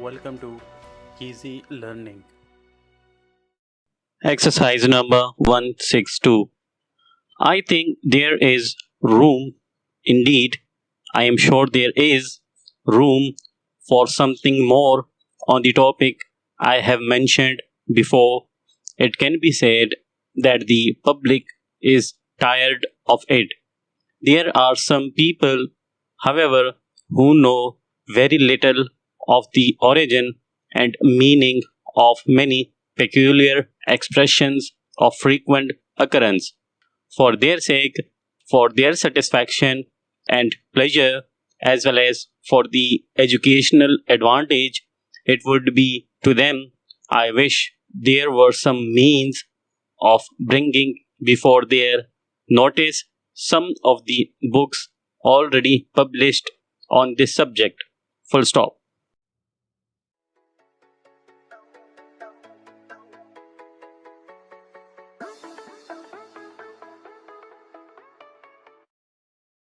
Welcome to Easy Learning. Exercise number 162. I think there is room, indeed, I am sure there is room for something more on the topic I have mentioned before. It can be said that the public is tired of it. There are some people, however, who know very little of the origin and meaning of many peculiar expressions of frequent occurrence. For their sake, for their satisfaction and pleasure, as well as for the educational advantage it would be to them, I wish there were some means of bringing before their notice some of the books already published on this subject. Full stop.